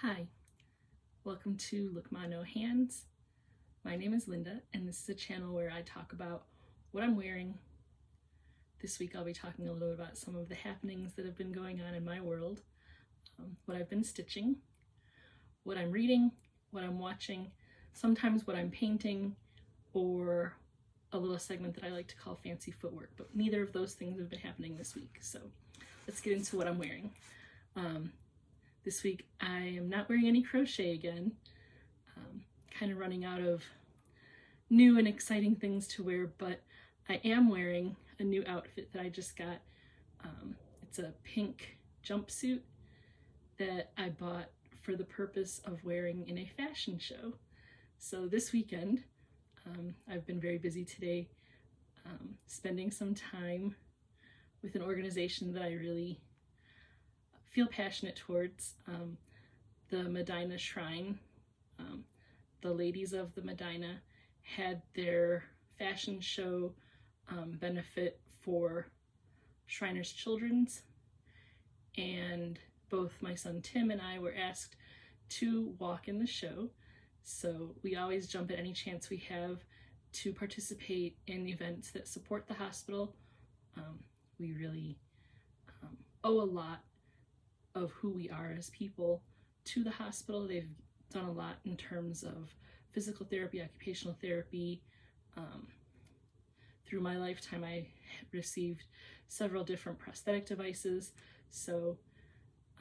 Hi, welcome to Look Ma No Hands. My name is Linda, and this is a channel where I talk about what I'm wearing. This week I'll be talking a little bit about some of the happenings that have been going on in my world, what I've been stitching, what I'm reading, what I'm watching, sometimes what I'm painting, or a little segment that I like to call fancy footwork, but neither of those things have been happening this week. So let's get into what I'm wearing. This week I am not wearing any crochet again, kind of running out of new and exciting things to wear, but I am wearing a new outfit that I just got. It's a pink jumpsuit that I bought for the purpose of wearing in a fashion show. So this weekend, I've been very busy today, spending some time with an organization that I really feel passionate towards, the Medinah Shrine. The ladies of the Medinah had their fashion show benefit for Shriners Children's, and both my son Tim and I were asked to walk in the show. So we always jump at any chance we have to participate in events that support the hospital. We really owe a lot of who we are as people to the hospital. They've done a lot in terms of physical therapy, occupational therapy. Through my lifetime, I received several different prosthetic devices. So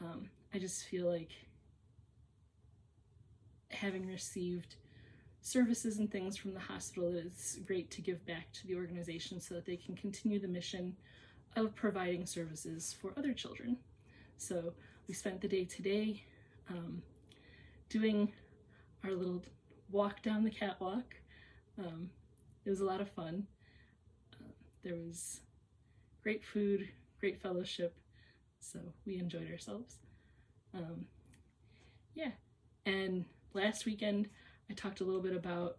I just feel like having received services and things from the hospital, it's great to give back to the organization so that they can continue the mission of providing services for other children. So we spent the day today doing our little walk down the catwalk. It was a lot of fun. There was great food, great fellowship, so we enjoyed ourselves. Yeah, and last weekend I talked a little bit about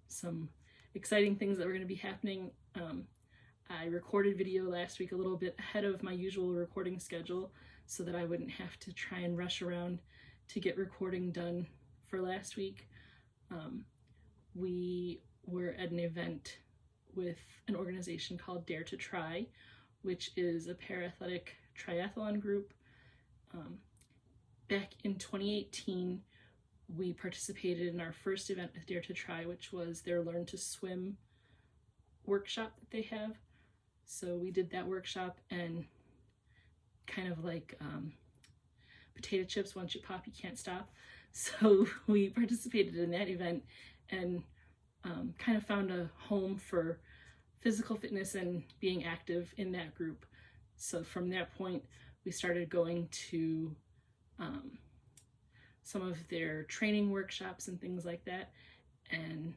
some exciting things that were going to be happening. I recorded video last week a little bit ahead of my usual recording schedule so that I wouldn't have to try and rush around to get recording done for last week. We were at an event with an organization called Dare to Try, which is a para-athletic triathlon group. Back in 2018, we participated in our first event with Dare to Try, which was their Learn to Swim workshop that they have. So we did that workshop, and kind of like potato chips, once you pop, you can't stop. So we participated in that event and kind of found a home for physical fitness and being active in that group. So from that point, we started going to some of their training workshops and things like that. And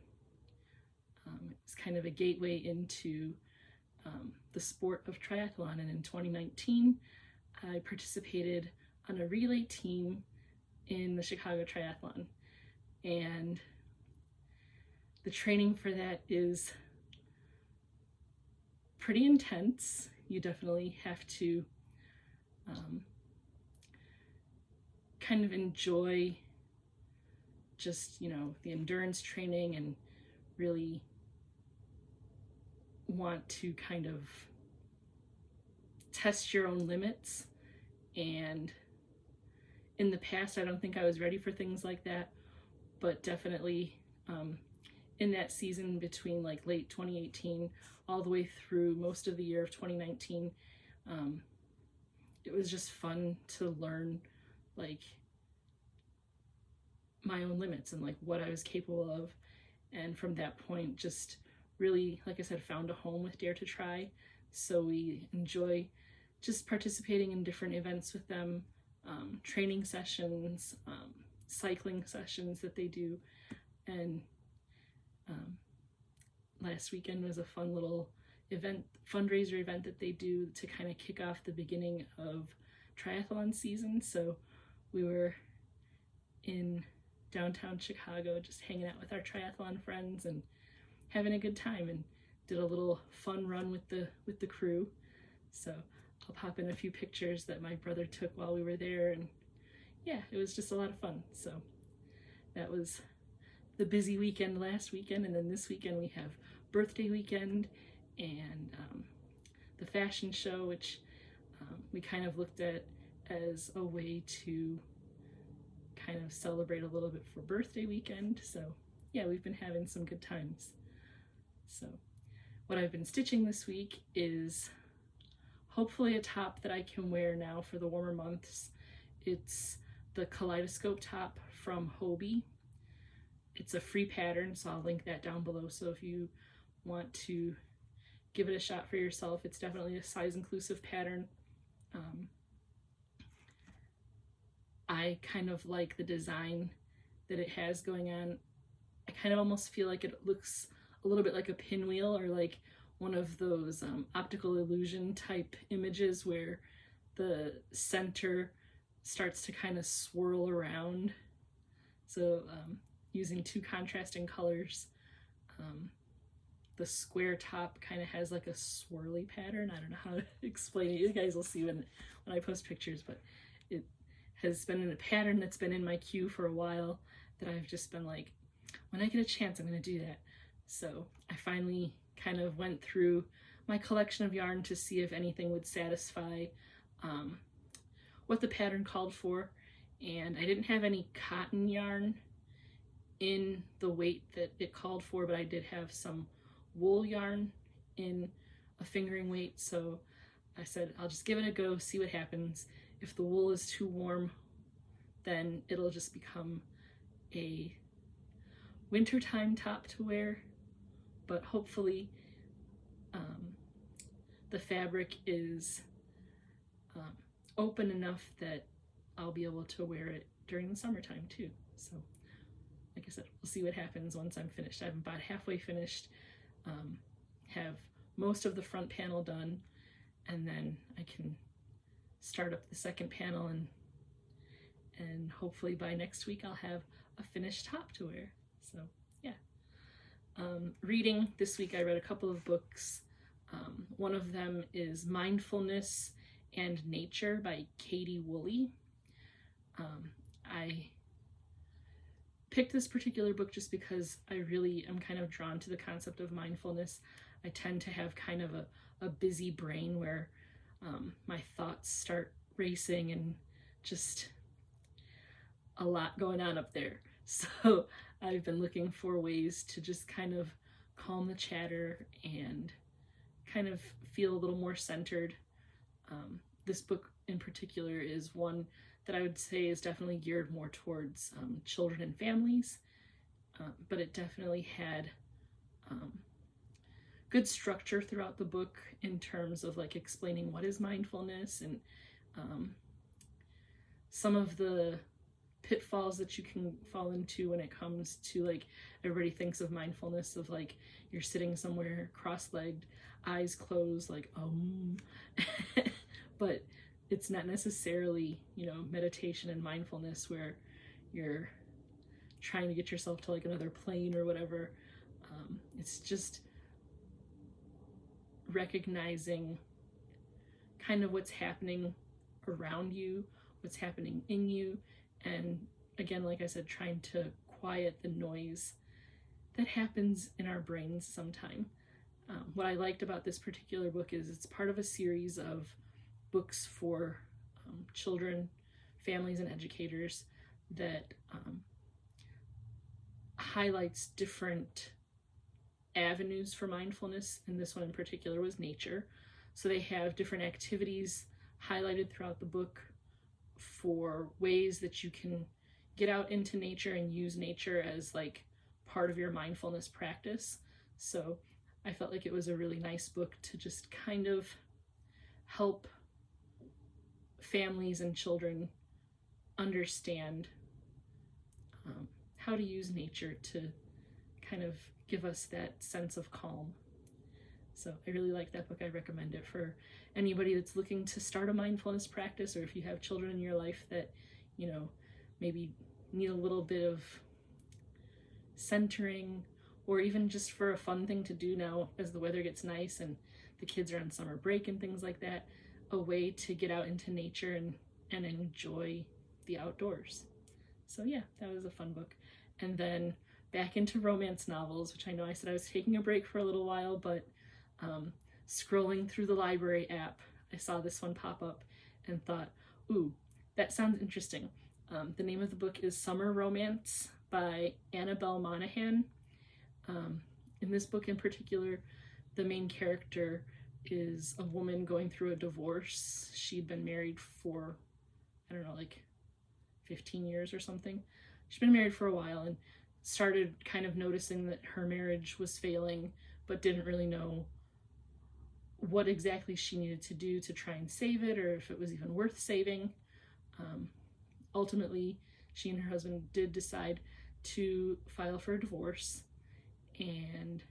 it's kind of a gateway into the sport of triathlon. And in 2019, I participated on a relay team in the Chicago Triathlon. And the training for that is pretty intense. You definitely have to kind of enjoy just, the endurance training and really want to kind of test your own limits. And in the past, I don't think I was ready for things like that, but definitely in that season between like late 2018 all the way through most of the year of 2019, it was just fun to learn like my own limits and like what I was capable of. And from that point, just really, like I said, found a home with Dare to Try. So we enjoy just participating in different events with them, training sessions, cycling sessions that they do. And last weekend was a fun little fundraiser event that they do to kind of kick off the beginning of triathlon season. So we were in downtown Chicago just hanging out with our triathlon friends and having a good time, and did a little fun run with the crew. So I'll pop in a few pictures that my brother took while we were there, and yeah, it was just a lot of fun. So that was the busy weekend last weekend, and then this weekend we have birthday weekend and the fashion show, which we kind of looked at as a way to kind of celebrate a little bit for birthday weekend. So yeah, we've been having some good times. So what I've been stitching this week is hopefully a top that I can wear now for the warmer months. It's the Kaleidoscope top from Hobbii. It's a free pattern, so I'll link that down below. So if you want to give it a shot for yourself, it's definitely a size inclusive pattern. I kind of like the design that it has going on. I kind of almost feel like it looks a little bit like a pinwheel, or like one of those optical illusion type images where the center starts to kind of swirl around. So using two contrasting colors, the square top kind of has like a swirly pattern. I don't know how to explain it. You guys will see when I post pictures, but it has been in a pattern that's been in my queue for a while that I've just been like, when I get a chance, I'm going to do that. So I finally kind of went through my collection of yarn to see if anything would satisfy what the pattern called for, and I didn't have any cotton yarn in the weight that it called for, but I did have some wool yarn in a fingering weight, so I said I'll just give it a go, see what happens. If the wool is too warm, then it'll just become a wintertime top to wear, but hopefully the fabric is open enough that I'll be able to wear it during the summertime too. So like I said, we'll see what happens once I'm finished. I'm about halfway finished, have most of the front panel done, and then I can start up the second panel, and hopefully by next week I'll have a finished top to wear. So yeah. Reading this week, I read a couple of books. One of them is Mindfulness and Nature by Woolley. I picked this particular book just because I really am kind of drawn to the concept of mindfulness. I tend to have kind of a busy brain where my thoughts start racing and just a lot going on up there. So I've been looking for ways to just kind of calm the chatter and kind of feel a little more centered. This book in particular is one that I would say is definitely geared more towards children and families, but it definitely had good structure throughout the book in terms of like explaining what is mindfulness and some of the pitfalls that you can fall into when it comes to, like, everybody thinks of mindfulness of like you're sitting somewhere cross-legged, eyes closed, like but it's not necessarily, you know, meditation and mindfulness where you're trying to get yourself to like another plane or whatever. It's just recognizing kind of what's happening around you, what's happening in you, and again, like I said, trying to quiet the noise that happens in our brains sometime. What I liked about this particular book is it's part of a series of books for children, families, and educators that highlights different avenues for mindfulness, and this one in particular was nature. So they have different activities highlighted throughout the book for ways that you can get out into nature and use nature as like part of your mindfulness practice. So I felt like it was a really nice book to just kind of help families and children understand how to use nature to kind of give us that sense of calm. So I really like that book. I recommend it for anybody that's looking to start a mindfulness practice, or if you have children in your life that, you know, maybe need a little bit of centering, or even just for a fun thing to do now as the weather gets nice and the kids are on summer break and things like that, a way to get out into nature and enjoy the outdoors. So yeah, that was a fun book. And then back into romance novels, which I know I said I was taking a break for a little while, but scrolling through the library app, I saw this one pop up and thought, ooh, that sounds interesting. The name of the book is Summer Romance by Annabel Monaghan. In this book in particular, the main character is a woman going through a divorce. She'd been married for, I don't know, like 15 years or something. She'd been married for a while and started kind of noticing that her marriage was failing, but didn't really know what exactly she needed to do to try and save it, or if it was even worth saving. Ultimately, she and her husband did decide to file for a divorce, and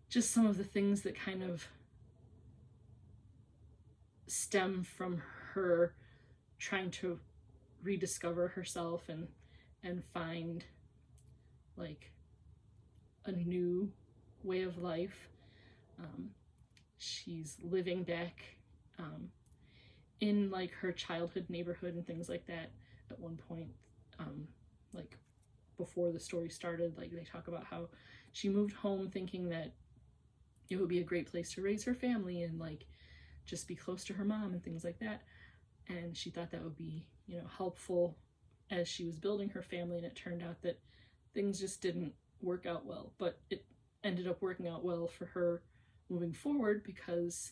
just some of the things that kind of stem from her trying to rediscover herself and find like a new way of life. She's living back in like her childhood neighborhood and things like that at one point, like before the story started. Like they talk about how she moved home thinking that it would be a great place to raise her family and like just be close to her mom and things like that, and she thought that would be, you know, helpful as she was building her family, and it turned out that things just didn't work out well. But it ended up working out well for her moving forward, because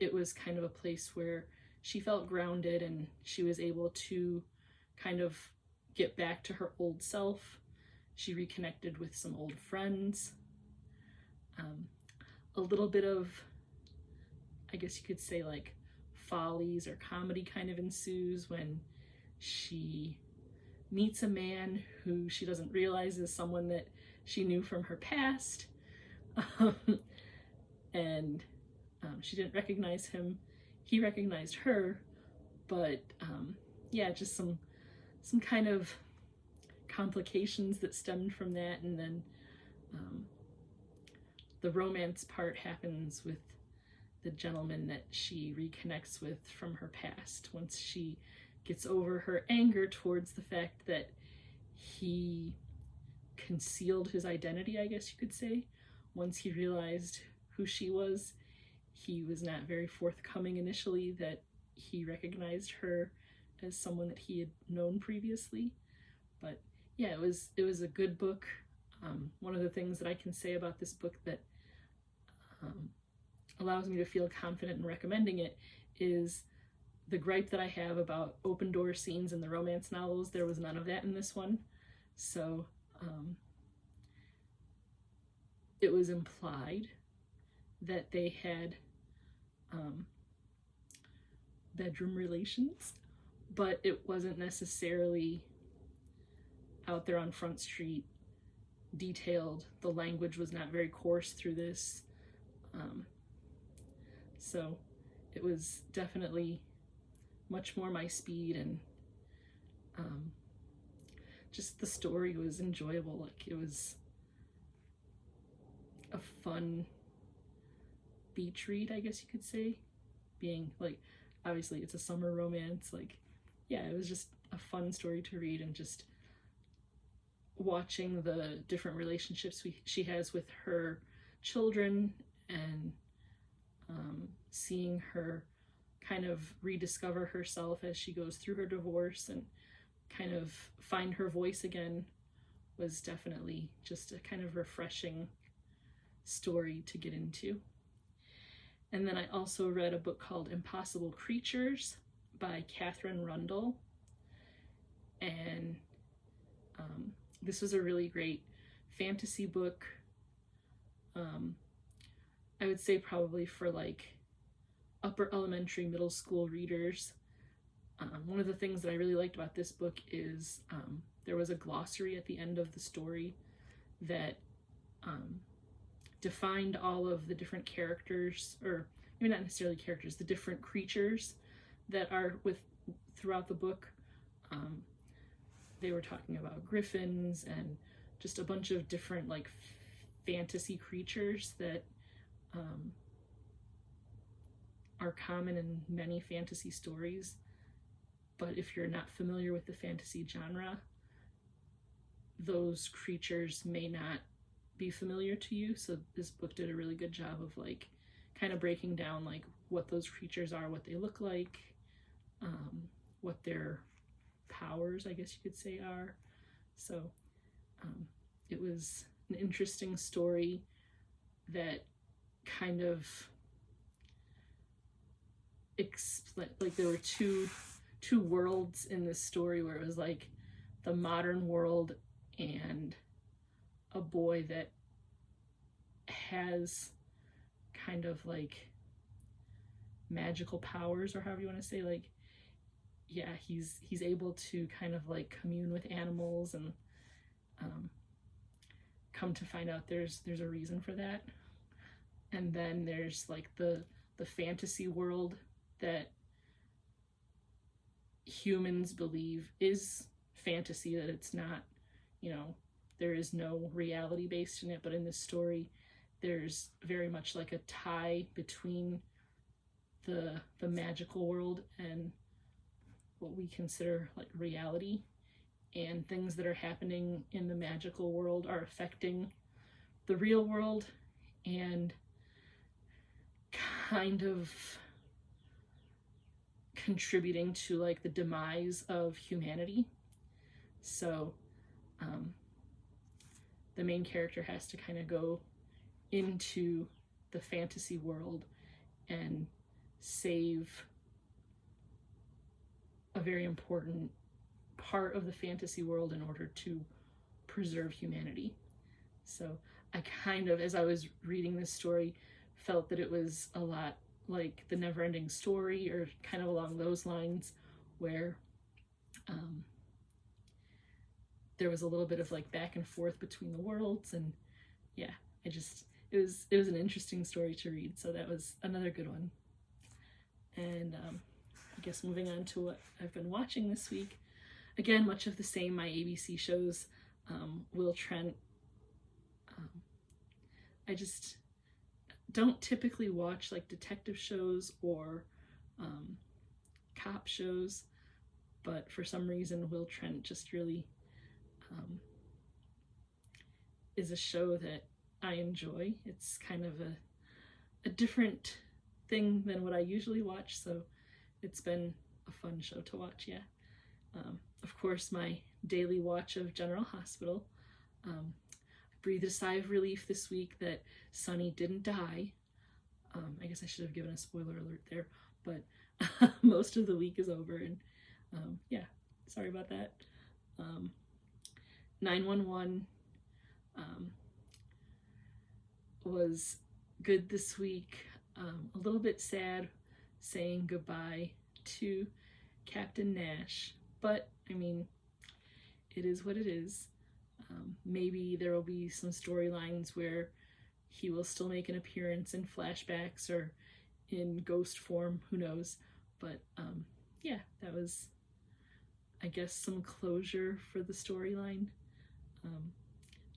it was kind of a place where she felt grounded and she was able to kind of get back to her old self. She reconnected with some old friends. A little bit of, I guess you could say, like follies or comedy kind of ensues when she meets a man who she doesn't realize is someone that she knew from her past. And she didn't recognize him. He recognized her, but yeah, just some kind of complications that stemmed from that. And then the romance part happens with the gentleman that she reconnects with from her past once she gets over her anger towards the fact that he concealed his identity, I guess you could say. Once he realized who she was, he was not very forthcoming initially that he recognized her as someone that he had known previously. But yeah, it was a good book. One of the things that I can say about this book that allows me to feel confident in recommending it is the gripe that I have about open door scenes in the romance novels. There was none of that in this one. So it was implied that they had bedroom relations, but it wasn't necessarily out there on Front Street detailed. The language was not very coarse through this. So it was definitely much more my speed, and just the story was enjoyable. Like it was a fun beach read, I guess you could say, being like, obviously it's a summer romance. Like, yeah, it was just a fun story to read, and just watching the different relationships she has with her children, and seeing her kind of rediscover herself as she goes through her divorce and kind of find her voice again was definitely just a kind of refreshing story to get into. And then I also read a book called Impossible Creatures by Katherine Rundell, and this was a really great fantasy book. I would say probably for like upper elementary, middle school readers. One of the things that I really liked about this book is there was a glossary at the end of the story that defined all of the different characters, or maybe not necessarily characters, the different creatures that are throughout the book. They were talking about griffins and just a bunch of different like fantasy creatures that are common in many fantasy stories, but if you're not familiar with the fantasy genre, those creatures may not be familiar to you. So this book did a really good job of like kind of breaking down like what those creatures are, what they look like, what their powers, I guess you could say, are. So it was an interesting story that kind of like there were two worlds in this story, where it was like the modern world and a boy that has kind of like magical powers, or however you want to say, like, yeah, he's able to kind of like commune with animals, and come to find out there's a reason for that. And then there's like the fantasy world that humans believe is fantasy, that it's not, you know, there is no reality based in it, but in this story there's very much like a tie between the magical world and what we consider like reality, and things that are happening in the magical world are affecting the real world and kind of contributing to like the demise of humanity. So the main character has to kind of go into the fantasy world and save a very important part of the fantasy world in order to preserve humanity. So I kind of, as I was reading this story, felt that it was a lot like The Never-Ending Story, or kind of along those lines, where there was a little bit of like back and forth between the worlds. And yeah, it was an interesting story to read, so that was another good one. And I guess moving on to what I've been watching this week, again, much of the same, my ABC shows, Will, Trent. I just don't typically watch like detective shows or cop shows, but for some reason Will, Trent just really is a show that I enjoy. It's kind of a different thing than what I usually watch, so it's been a fun show to watch, yeah. Of course, my daily watch of General Hospital. I breathed a sigh of relief this week that Sonny didn't die. I guess I should have given a spoiler alert there, but most of the week is over, and yeah, sorry about that. 911 was good this week. A little bit sad saying goodbye to Captain Nash, but I mean, it is what it is. Maybe there will be some storylines where he will still make an appearance in flashbacks or in ghost form, who knows. But yeah, that was, I guess, some closure for the storyline.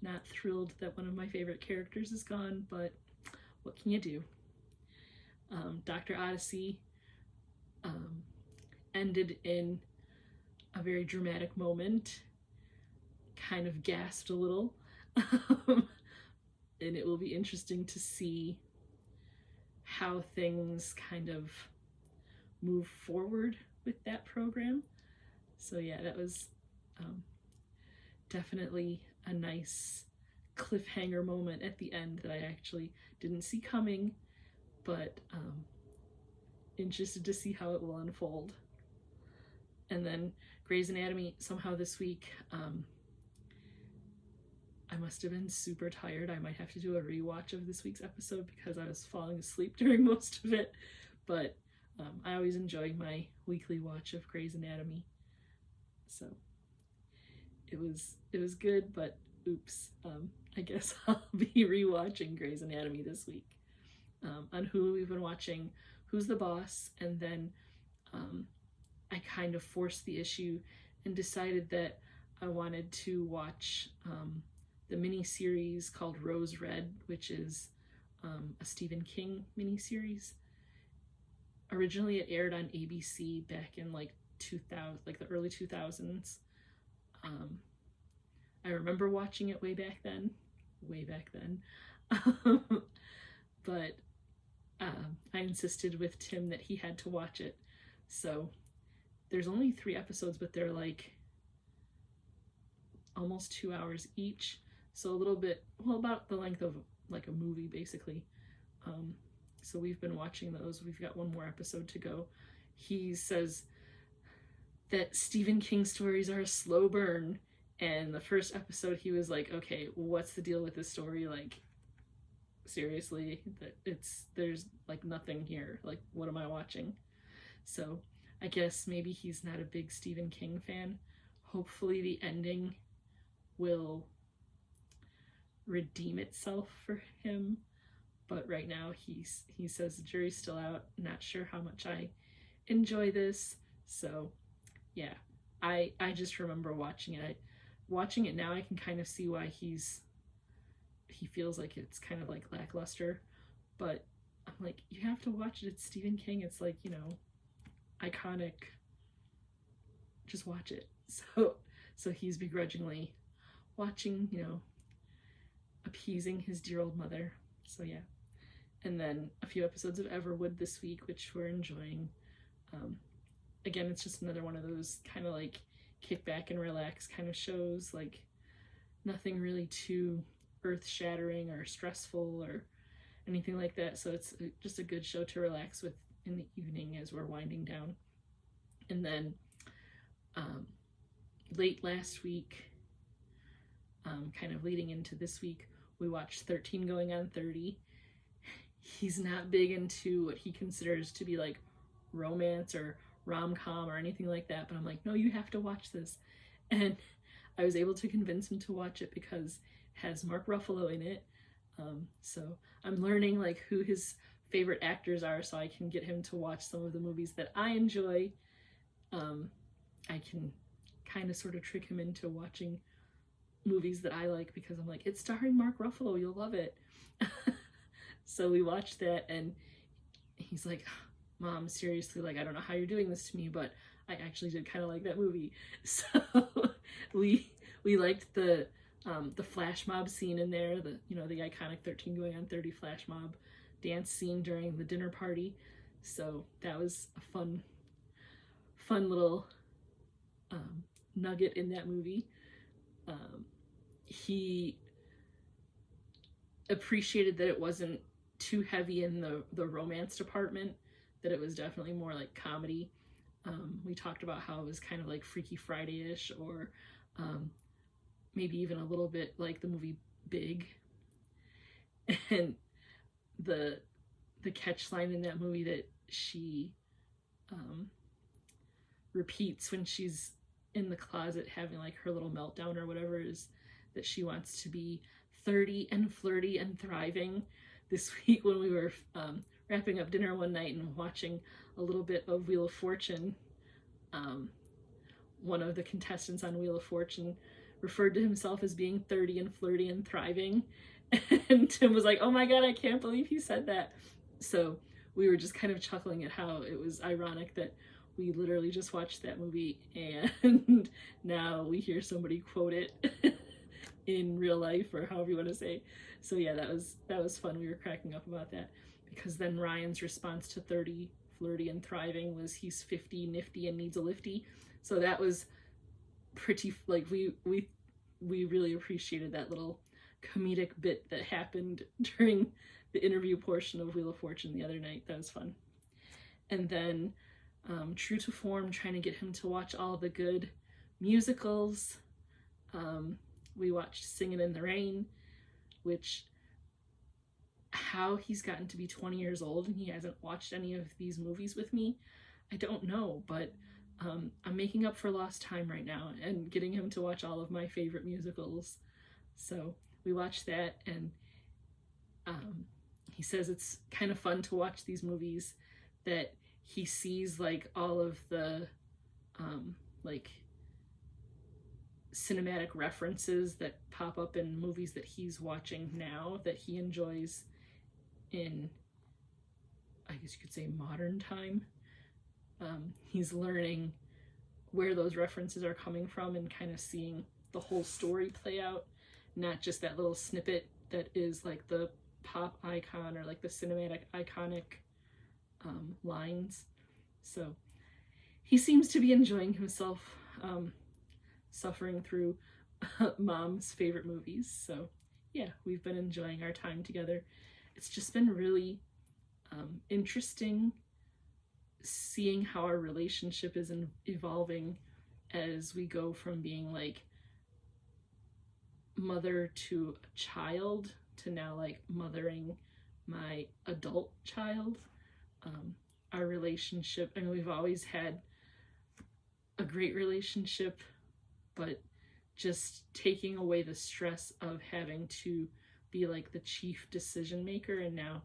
Not thrilled that one of my favorite characters is gone, but what can you do? Dr. Odyssey ended in a very dramatic moment, kind of gasped a little, and it will be interesting to see how things kind of move forward with that program. So yeah, that was definitely a nice cliffhanger moment at the end that I actually didn't see coming, but interested to see how it will unfold. And then Grey's Anatomy, somehow this week, I must have been super tired. I might have to do a rewatch of this week's episode because I was falling asleep during most of it, but I always enjoy my weekly watch of Grey's Anatomy. So it was good, but oops, I guess I'll be rewatching Grey's Anatomy this week. On Hulu, we've been watching Who's the Boss, and then I kind of forced the issue and decided that I wanted to watch the mini-series called Rose Red, which is a Stephen King mini-series. Originally it aired on ABC back in like 2000, like the early 2000s. I remember watching it way back then. But I insisted with Tim that he had to watch it. So there's only 3 episodes, but they're like almost 2 hours each. So a little bit, well, about the length of like a movie basically. So we've been watching those. We've got 1 more episode to go. He says that Stephen King stories are a slow burn. And the first episode he was like, okay, what's the deal with this story? Like, seriously, there's like nothing here. Like, what am I watching? So I guess maybe he's not a big Stephen King fan. Hopefully the ending will redeem itself for him. But right now he says the jury's still out. Not sure how much I enjoy this. So yeah, I just remember watching it. Watching it now, I can kind of see why he feels like it's kind of like lackluster. But I'm like, you have to watch it. It's Stephen King. It's like, you know, iconic. Just watch it. So he's begrudgingly watching, you know, appeasing his dear old mother. So yeah. And then a few episodes of Everwood this week, which we're enjoying. Again, it's just another one of those kind of like kick back and relax kind of shows, like nothing really too earth-shattering or stressful or anything like that. So it's just a good show to relax with in the evening as we're winding down. And then late last week, kind of leading into this week, we watched 13 Going on 30. He's not big into what he considers to be like romance or rom-com or anything like that, but I'm like, no, you have to watch this. And I was able to convince him to watch it because it has Mark Ruffalo in it. So I'm learning like who his favorite actors are so I can get him to watch some of the movies that I enjoy. I can kind of sort of trick him into watching movies that I like because I'm like, it's starring Mark Ruffalo, you'll love it. So we watched that and he's like, Mom, seriously, like, I don't know how you're doing this to me, but I actually did kind of like that movie. So we liked the flash mob scene in there, the iconic 13 Going on 30 flash mob dance scene during the dinner party. So that was a fun little nugget in that movie. He appreciated that it wasn't too heavy in the romance department, that it was definitely more like comedy. We talked about how it was kind of like Freaky Friday-ish, or maybe even a little bit like the movie Big. And the catch line in that movie that she repeats when she's in the closet having like her little meltdown or whatever is that she wants to be 30 and flirty and thriving. This week when we were wrapping up dinner one night and watching a little bit of Wheel of Fortune, one of the contestants on Wheel of Fortune referred to himself as being 30 and flirty and thriving. And Tim was like, oh my God, I can't believe he said that. So we were just kind of chuckling at how it was ironic that we literally just watched that movie and now we hear somebody quote it in real life, or however you want to say. So yeah, that was fun. We were cracking up about that because then Ryan's response to 30, flirty, and thriving was he's 50, nifty, and needs a lifty. So that was pretty, like, we really appreciated that little comedic bit that happened during the interview portion of Wheel of Fortune the other night. That was fun. And then true to form, trying to get him to watch all the good musicals. We watched Singin' in the Rain, which, how he's gotten to be 20 years old and he hasn't watched any of these movies with me, I don't know, but I'm making up for lost time right now and getting him to watch all of my favorite musicals. So we watched that, and he says it's kind of fun to watch these movies that he sees like all of the like cinematic references that pop up in movies that he's watching now that he enjoys in I guess you could say, modern time. He's learning where those references are coming from and kind of seeing the whole story play out, not just that little snippet that is like the pop icon or like the cinematic iconic lines. So he seems to be enjoying himself, suffering through mom's favorite movies. So yeah, we've been enjoying our time together. It's just been really interesting seeing how our relationship is evolving as we go from being like mother to a child to now like mothering my adult child. Our relationship, I mean, we've always had a great relationship, but just taking away the stress of having to be like the chief decision maker and now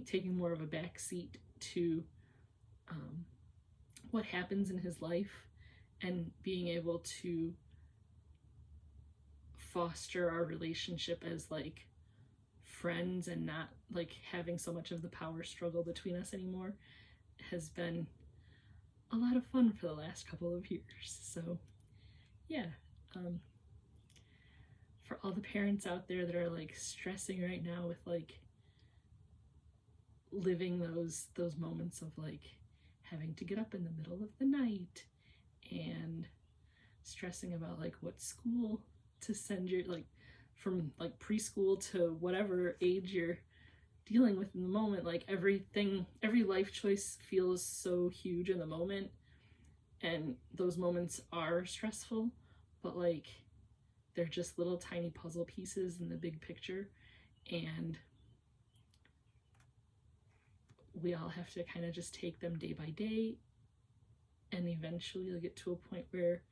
taking more of a backseat to what happens in his life, and being able to foster our relationship as like friends and not like having so much of the power struggle between us anymore has been a lot of fun for the last couple of years. So yeah, for all the parents out there that are like stressing right now with like living those moments of like having to get up in the middle of the night and stressing about like what school to send your, like from like preschool to whatever age you're dealing with in the moment, like every life choice feels so huge in the moment, and those moments are stressful, but like they're just little tiny puzzle pieces in the big picture, and we all have to kind of just take them day by day, and eventually you'll get to a point where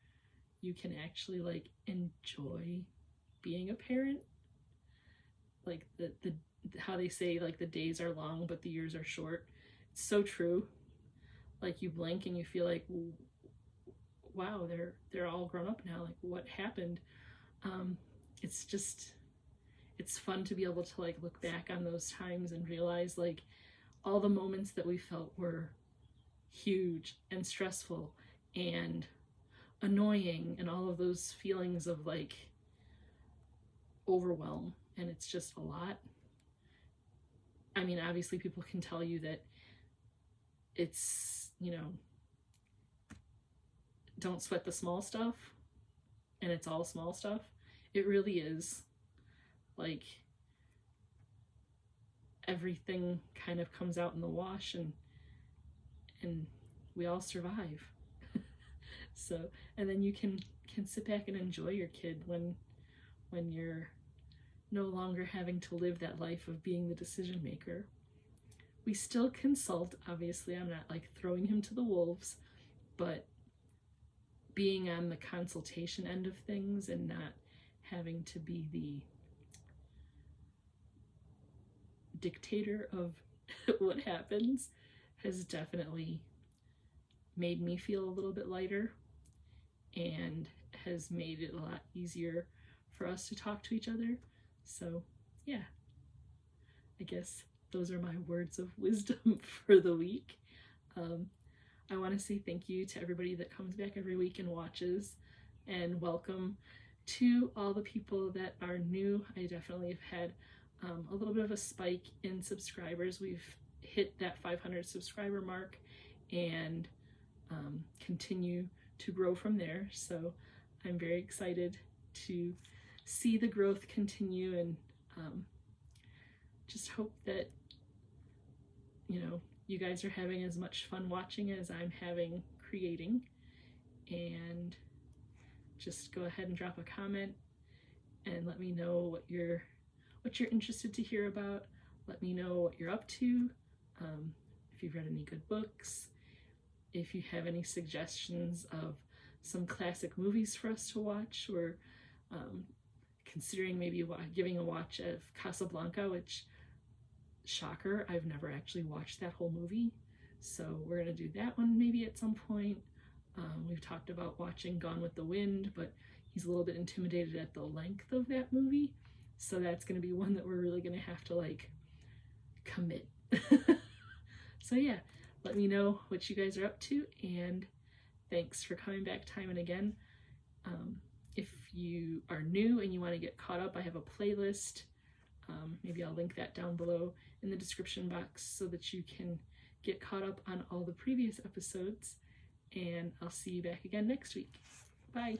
you can actually like enjoy being a parent. Like the how they say like the days are long but the years are short. It's so true. Like you blink and you feel like, wow, they're all grown up now. Like what happened? It's fun to be able to like look back on those times and realize like all the moments that we felt were huge and stressful and annoying and all of those feelings of like overwhelm, and it's just a lot. I mean, obviously people can tell you that it's, you know, don't sweat the small stuff, and it's all small stuff. It really is. Like everything kind of comes out in the wash, and we all survive. So, and then you can sit back and enjoy your kid when you're no longer having to live that life of being the decision maker. We still consult, obviously. I'm not like throwing him to the wolves, but being on the consultation end of things and not having to be the dictator of what happens has definitely made me feel a little bit lighter and has made it a lot easier for us to talk to each other. So yeah, I guess those are my words of wisdom for the week. I want to say thank you to everybody that comes back every week and watches, and welcome to all the people that are new. I definitely have had a little bit of a spike in subscribers. We've hit that 500 subscriber mark and continue to grow from there. So I'm very excited to see the growth continue, and just hope that, you know, you guys are having as much fun watching as I'm having creating. And just go ahead and drop a comment and let me know what you're interested to hear about. Let me know what you're up to, if you've read any good books, if you have any suggestions of some classic movies for us to watch, or considering maybe giving a watch of Casablanca, which, shocker, I've never actually watched that whole movie, so we're gonna do that one maybe at some point. We've talked about watching Gone with the Wind, but he's a little bit intimidated at the length of that movie, so that's gonna be one that we're really gonna have to like commit. So yeah, let me know what you guys are up to, and thanks for coming back time and again. If you are new and you want to get caught up, I have a playlist. Maybe I'll link that down below in the description box so that you can get caught up on all the previous episodes. And I'll see you back again next week. Bye.